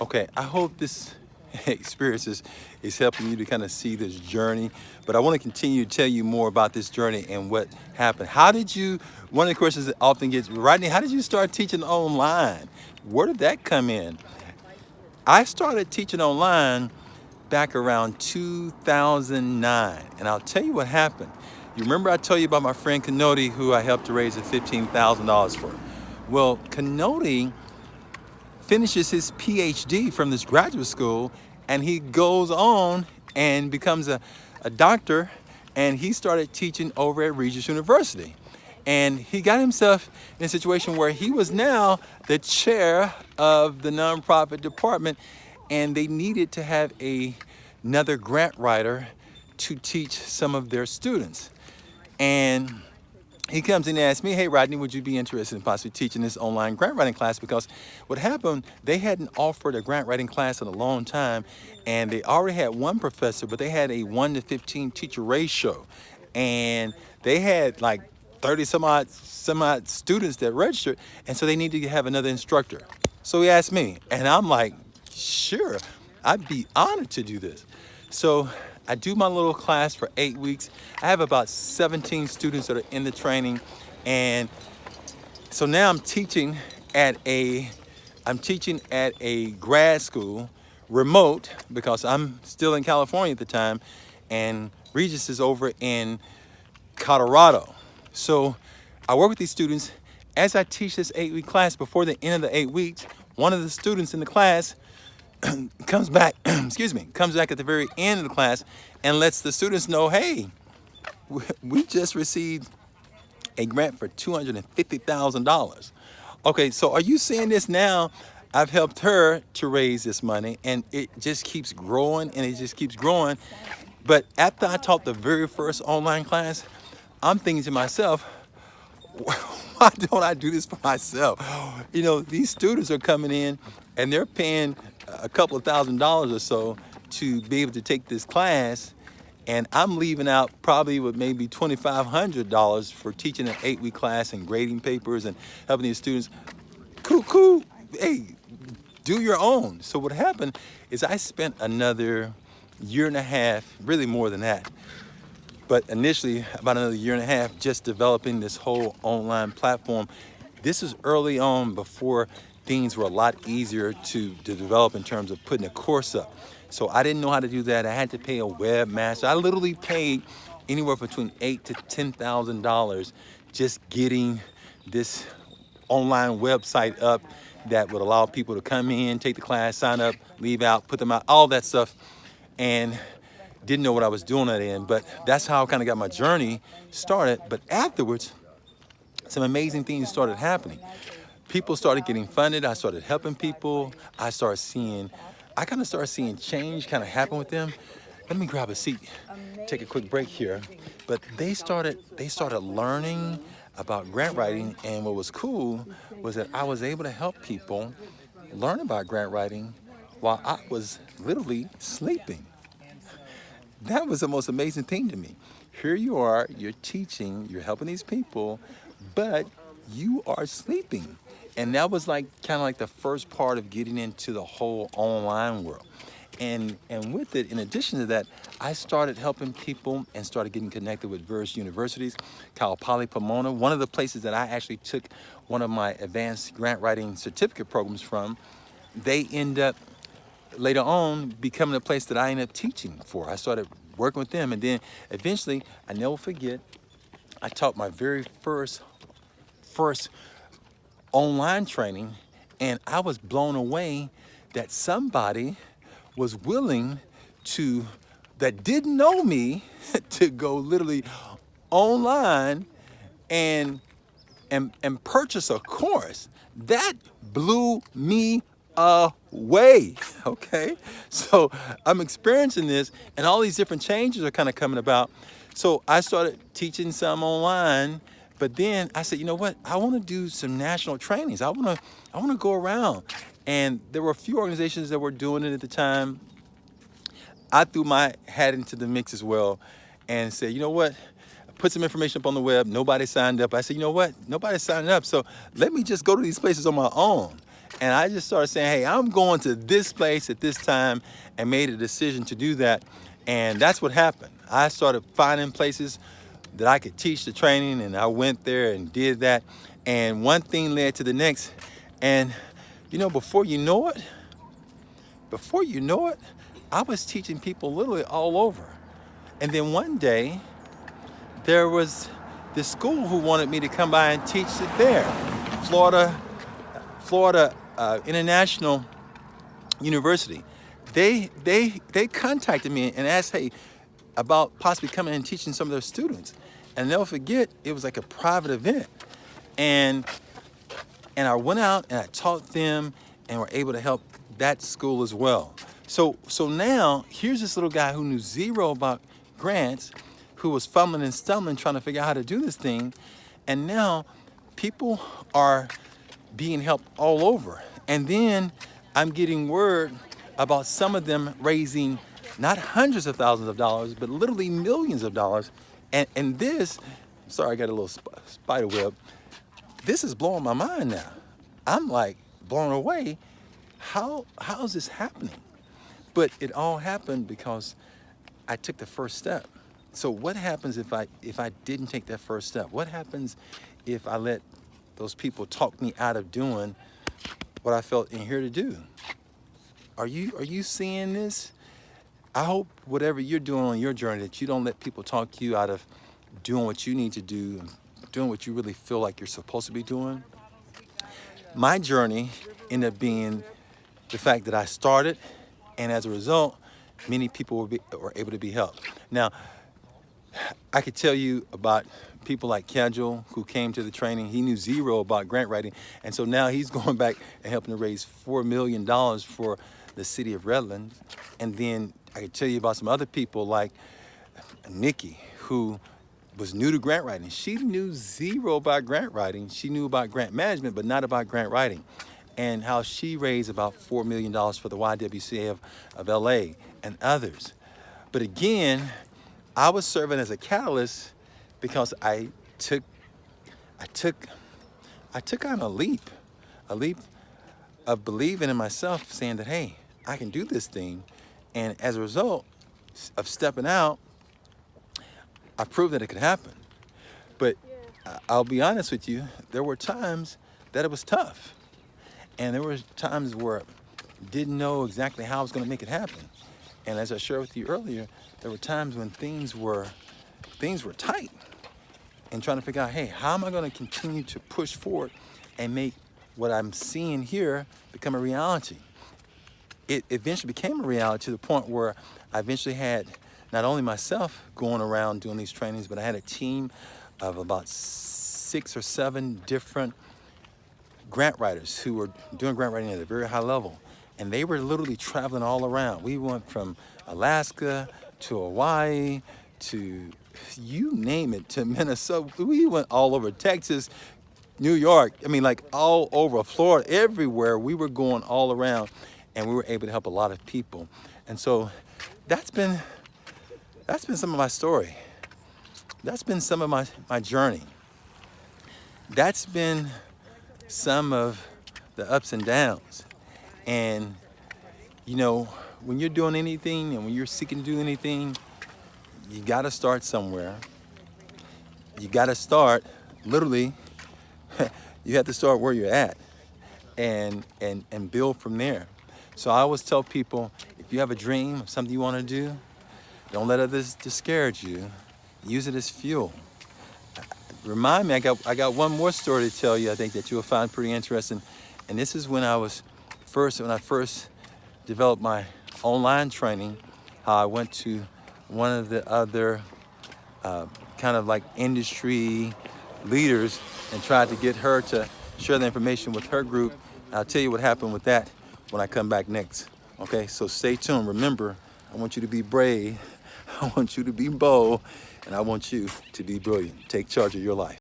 Okay, I hope this experience is helping you to kind of see this journey. But I want to continue to tell you more about this journey and what happened. How did you, one of the questions that often gets, Rodney, how did you start teaching online? Where did that come in? I started teaching online back around 2009. And I'll tell you what happened. You remember I told you about my friend Canody, who I helped to raise the $15,000 for. Well, Canody finishes his PhD from this graduate school, and he goes on and becomes a doctor, and he started teaching over at Regis University. And he got himself in a situation where he was now the chair of the nonprofit department, and they needed to have another grant writer to teach some of their students. And he comes in and asks me, hey, Rodney, would you be interested in possibly teaching this online grant writing class? Because what happened, they hadn't offered a grant writing class in a long time, and they already had one professor, but they had a 1 to 15 teacher ratio. And they had like 30 some odd students that registered, and so they needed to have another instructor. So he asked me, and I'm like, sure, I'd be honored to do this. So I do my little class for 8 weeks. I have about 17 students that are in the training. And so now I'm teaching at a grad school, remote, because I'm still in California at the time, and Regis is over in Colorado. So I work with these students. As I teach this 8-week class, before the end of the 8 weeks, one of the students in the class comes back, comes back at the very end of the class and lets the students know, hey, we just received a grant for $250,000. Okay, so are you seeing this now? I've helped her to raise this money, and it just keeps growing and it just keeps growing. But after I taught the very first online class, I'm thinking to myself, why don't I do this for myself? You know, these students are coming in and they're paying a couple of $1,000s or so to be able to take this class, and I'm leaving out probably with maybe $2,500 for teaching an 8-week class and grading papers and helping these students. Cool. Hey, do your own. So what happened is I spent another year and a half, really more than that, but initially about another year and a half, just developing this whole online platform. This is early on, before things were a lot easier to develop in terms of putting a course up. So I didn't know how to do that. I had to pay a webmaster. I literally paid anywhere between $8,000 to $10,000 just getting this online website up that would allow people to come in, take the class, sign up, leave out, put them out, all that stuff. And didn't know what I was doing at the end, but that's how I kind of got my journey started. But afterwards, some amazing things started happening. People started getting funded. I started helping people. I kind of started seeing change kind of happen with them. Let me grab a seat, take a quick break here. But they started learning about grant writing, and what was cool was that I was able to help people learn about grant writing while I was literally sleeping. That was the most amazing thing to me. Here you are, you're teaching, you're helping these people, but you are sleeping. And that was like kind of like the first part of getting into the whole online world. And with it, in addition to that, I started helping people and started getting connected with various universities. Cal Poly Pomona, one of the places that I actually took one of my advanced grant writing certificate programs from, they end up later on becoming a place that I ended up teaching for. I started working with them, and then eventually, I never forget, I taught my very first online training, and I was blown away that somebody was willing to, that didn't know me, to go literally online and purchase a course. That blew me away, okay? So I'm experiencing this, and all these different changes are kind of coming about. So I started teaching some online, but then I said, you know what? I want to do some national trainings. I want to go around. And there were a few organizations that were doing it at the time. I threw my hat into the mix as well and said, you know what? Put some information up on the web. Nobody signed up. I said, you know what? Nobody's signing up. So let me just go to these places on my own. And I just started saying, hey, I'm going to this place at this time, and made a decision to do that. And that's what happened. I started finding places that I could teach the training, and I went there and did that. And one thing led to the next. And before you know it, I was teaching people literally all over. And then one day, there was this school who wanted me to come by and teach it there. Florida International University. They contacted me and asked, hey, about possibly coming and teaching some of their students. And they'll forget, it was like a private event. And I went out and I taught them and were able to help that school as well. So now here's this little guy who knew zero about grants, who was fumbling and stumbling trying to figure out how to do this thing. And now people are being helped all over. And then I'm getting word about some of them raising not hundreds of thousands of dollars, but literally millions of dollars. And this, sorry, I got a little spider web. This is blowing my mind now. I'm like blown away. How is this happening? But it all happened because I took the first step. So what happens if I didn't take that first step? What happens if I let those people talk me out of doing what I felt in here to do? Are you seeing this? I hope whatever you're doing on your journey, that you don't let people talk you out of doing what you need to do, and doing what you really feel like you're supposed to be doing. My journey ended up being the fact that I started, and as a result, many people were able to be helped. Now, I could tell you about people like Casual, who came to the training. He knew zero about grant writing, and so now he's going back and helping to raise $4 million for the city of Redlands. And then I could tell you about some other people like Nikki, who was new to grant writing. She knew zero about grant writing. She knew about grant management, but not about grant writing. And how she raised about $4 million for the YWCA of LA and others. But again, I was serving as a catalyst because I took on a leap of believing in myself, saying that, hey, I can do this thing. And as a result of stepping out, I proved that it could happen. But I'll be honest with you, there were times that it was tough. And there were times where I didn't know exactly how I was going to make it happen. And as I shared with you earlier, there were times when things were tight, and trying to figure out, hey, how am I going to continue to push forward and make what I'm seeing here become a reality? It eventually became a reality to the point where I eventually had not only myself going around doing these trainings, but I had a team of about 6 or 7 different grant writers who were doing grant writing at a very high level. And they were literally traveling all around. We went from Alaska to Hawaii to, you name it, to Minnesota. We went all over Texas, New York. I mean, like all over Florida, everywhere. We were going all around, and we were able to help a lot of people. And so that's been some of my story. That's been some of my journey. That's been some of the ups and downs. And when you're doing anything and when you're seeking to do anything, you got to start somewhere. You got to start, literally, you have to start where you're at and build from there. So I always tell people, if you have a dream of something you want to do, don't let others discourage you. Use it as fuel. Remind me, I got one more story to tell you, I think, that you'll find pretty interesting. And this is when I first developed my online training, how I went to one of the other kind of like industry leaders and tried to get her to share the information with her group. I'll tell you what happened with that when I come back next. Okay, so stay tuned. Remember, I want you to be brave, I want you to be bold, and I want you to be brilliant. Take charge of your life.